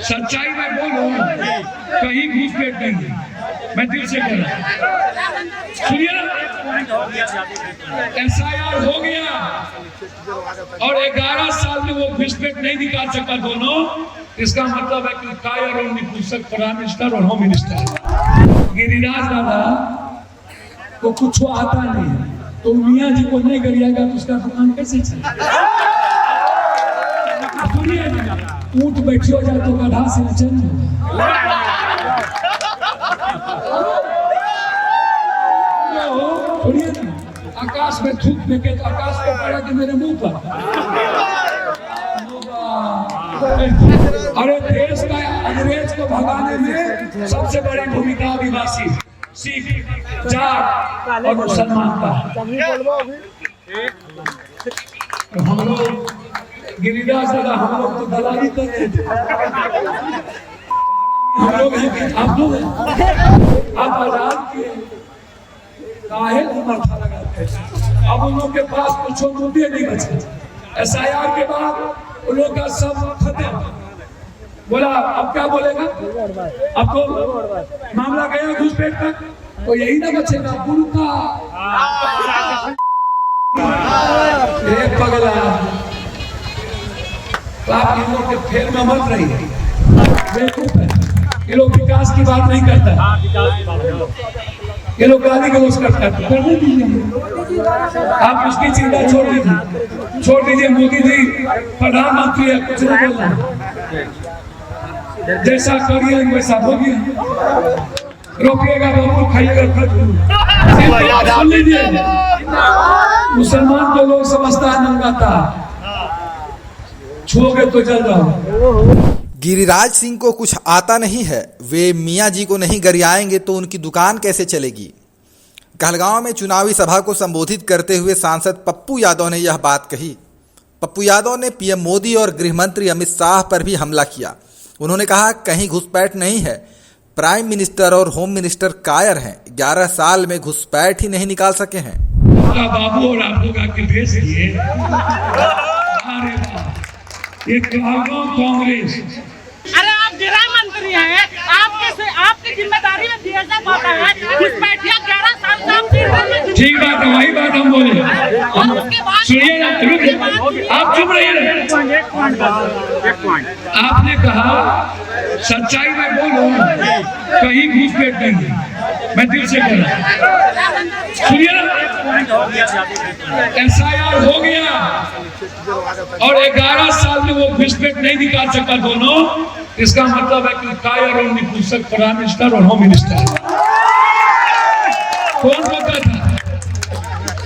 सच्चाई में बोलूं, कहीं घूसपेट नहीं है, मैं दिल से कह रहा हूं। सुनिए ना, SIR हो गया और 11 साल में वो घूसपेट नहीं निकाल सका दोनों। इसका मतलब है कि कायर और निपुंसक प्राइम मिनिस्टर और होम मिनिस्टर गिरिराज दादा को कुछ आता नहीं है, तो मियाँ जी को नहीं गरिएगा तो उसका दुकान कैसे चलेगा? ऊंट बैठियो जाए तो गधा से चल। आकाश में थूक फेंके तो आकाश को पड़ा कि मेरे मुंह पर। अरे देश का अंग्रेज को भगाने में सबसे बड़ी भूमिका आदिवासी, सिख, जाट और मुसलमान का। हम लोग गिरिराज दादा, हम लोग तो दलाली कर रहे थे। हम लोग हैं, आप लोग हैं, आप आजाद किए, काहे मरथा लगाते हैं। अब उन लोग के पास कुछ मुद्दे नहीं बचे। SIR के बाद उन लोग का सब खत्म। बोला अब क्या बोलेगा? अब तो मामला गया घुसपैठ तक, तो यही ना बचेगा बुरका। पगला, तो आप इन लोग के फेर में मत रहिए, बेवकूफ है। ये लोग विकास की बात नहीं करता, ये लोग गाली गलौज करते हैं। करने दीजिए, आप उसकी चिंता छोड़ दीजिए। मोदी जी प्रधानमंत्री है, कुछ नहीं बोलना, जैसा करिए वैसा होगी। रोकिएगा बाबू, खाइएगा खजूर। सुन लीजिए, मुसलमान को लोग समझता है नंगाता, छुओगे तो जल जाओ। गिरिराज सिंह को कुछ आता नहीं है, वे मियाँ जी को नहीं गरियाएंगे तो उनकी दुकान कैसे चलेगी। कहलगांव में चुनावी सभा को संबोधित करते हुए सांसद पप्पू यादव ने यह बात कही। पप्पू यादव ने PM मोदी और गृह मंत्री अमित शाह पर भी हमला किया। उन्होंने कहा कहीं घुसपैठ नहीं है, प्राइम मिनिस्टर और होम मिनिस्टर कायर हैं, 11 साल में घुसपैठ ही नहीं निकाल सके हैं। बाबू और आप लोग आके भेज दिए, ये कांग्रेस। अरे आप गृह मंत्री हैं, आपकी जिम्मेदारी में दिया जाता है। घुसपैठिया 11 साल से ठीक बात है, वही बात हम बोले। सुनिए ना, रुकिए, आप चुप रहिए। आपने कहा सच्चाई में बोलूं, कहीं घुसपैठ नहीं है, मैं दिल से कह रहा हूं। सुनिए ना, SIR हो गया और 11 साल में वो घुसपैठ नहीं निकाल सका दोनों। इसका मतलब है कि कायर और निपुंसक प्राइम मिनिस्टर और होम मिनिस्टर कौन रोका था?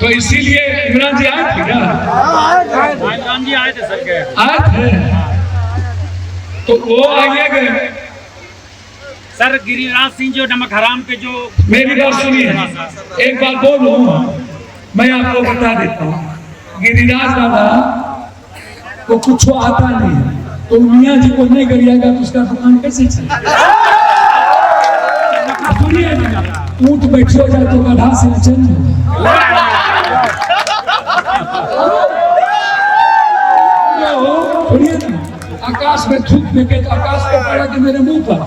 तो इसीलिए इमरान जी आए थे क्या? इमरान जी आए थे सर, आए थे तो वो आगे गए। सर गिरिराज सिंह जो नमक हराम के जो, मेरी बात सुनिए, एक बात बोलूं, मैं आपको बता देता हूँ। गिरिराज दादा को कुछ आता नहीं है, तो मियाँ जी को नहीं गरिएगा तो उसका दुकान कैसे चलेगा? ऊंट बैठियो जाए तो गधा से चल। आकाश में थूक फेंके तो आकाश को पड़ा कि मेरे मुंह पर।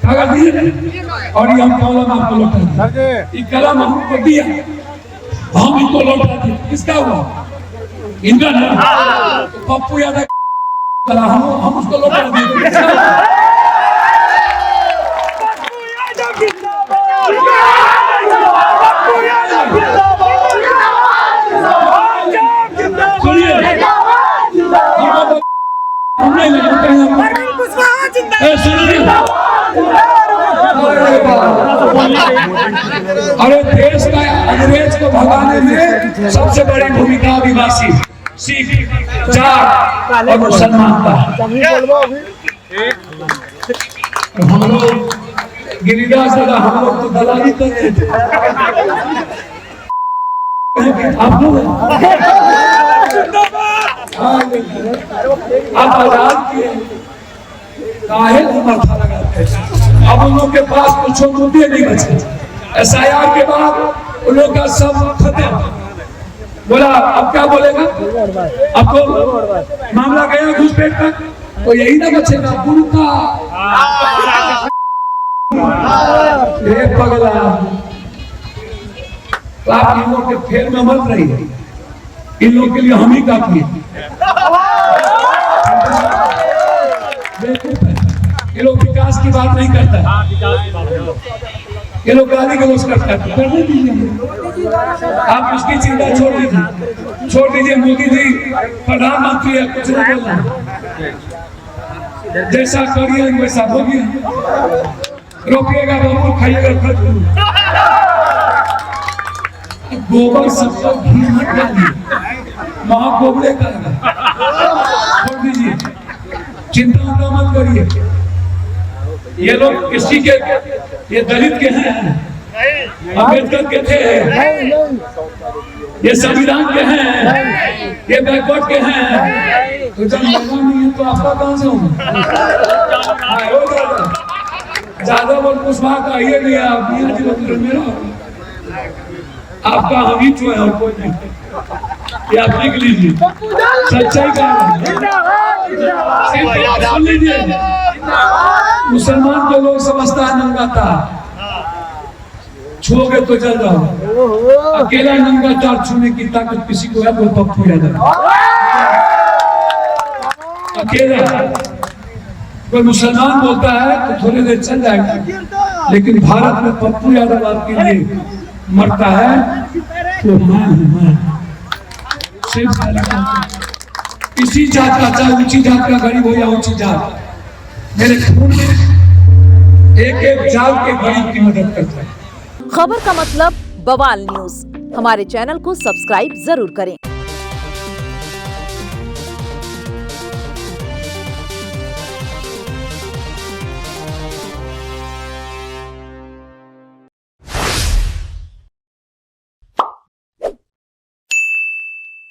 कागज और ये हम कलम आपको लौटा दिए, कलम हमको दिया, हम इनको लौटा दिए। किसका हुआ? इनका ना। तो पप्पू यादव हम उसको लौटा दिए। अरे देश का अंग्रेज को भगाने में सबसे बड़ी भूमिका आदिवासी, सिख, जाट और मुसलमान का। हम लोग गिरिराज दादा, हम लोग तो दलाली कर रहे थे। आप लोग आप आजाद किए, काहे मरथा लगाते हैं। अब उन लोग के पास कुछ मुद्दे नहीं बचे। SIR के बाद उन लोग का सब खत्म। बोला अब क्या बोलेगा, अब तो मामला गया घुसपैठ तक, तो यही ना बचेगा बुड़का पगला। तो आप इन लोग के फेर में मत रहिए, इन लोग के लिए हम ही काफी है। ये लोग विकास की बात नहीं करता है, ये लोग गाली गलौज करता है। करने दीजिए, आप उसकी चिंता छोड़ दीजिए। मोदी जी प्रधानमंत्री है, कुछ नहीं बोलना, जैसा करिए वैसा होगी। रोपिएगा बाबू, खाइएगा खत, गोबर सबका घी मत डालिए, वहां गोबरे का छोड़ दीजिए, चिंता मत करिए। ये लोग किसी के, ये दलित के हैं, अम्बेडकर के थे, ये संविधान के हैं, ये बैकवर्ड के हैं। तो जब लगा नहीं है तो आपका कहां से होगा? ज्यादा बोल पुष्पा का ये नहीं, आप मेरा आपका हम ही चुए और कोई नहीं। ये आप लिख लीजिए, सच्चाई का सुन लीजिए। मुसलमान को लोग समझता है नंगा तार, छूओगे तो जल जाओ। अकेला नंगा तार छूने की ताकत किसी को है, वो पप्पू यादव अकेला। कोई मुसलमान बोलता है तो थोड़ी देर चल जाएगा, लेकिन भारत में पप्पू यादव आपके लिए मरता है तो मैं किसी जात का, चाहे ऊंची जात का गरीब हो या ऊंची जात, मेरे खून में एक एक जात के गरीब की मदद करता है। खबर का मतलब बवाल न्यूज, हमारे चैनल को सब्सक्राइब जरूर करें।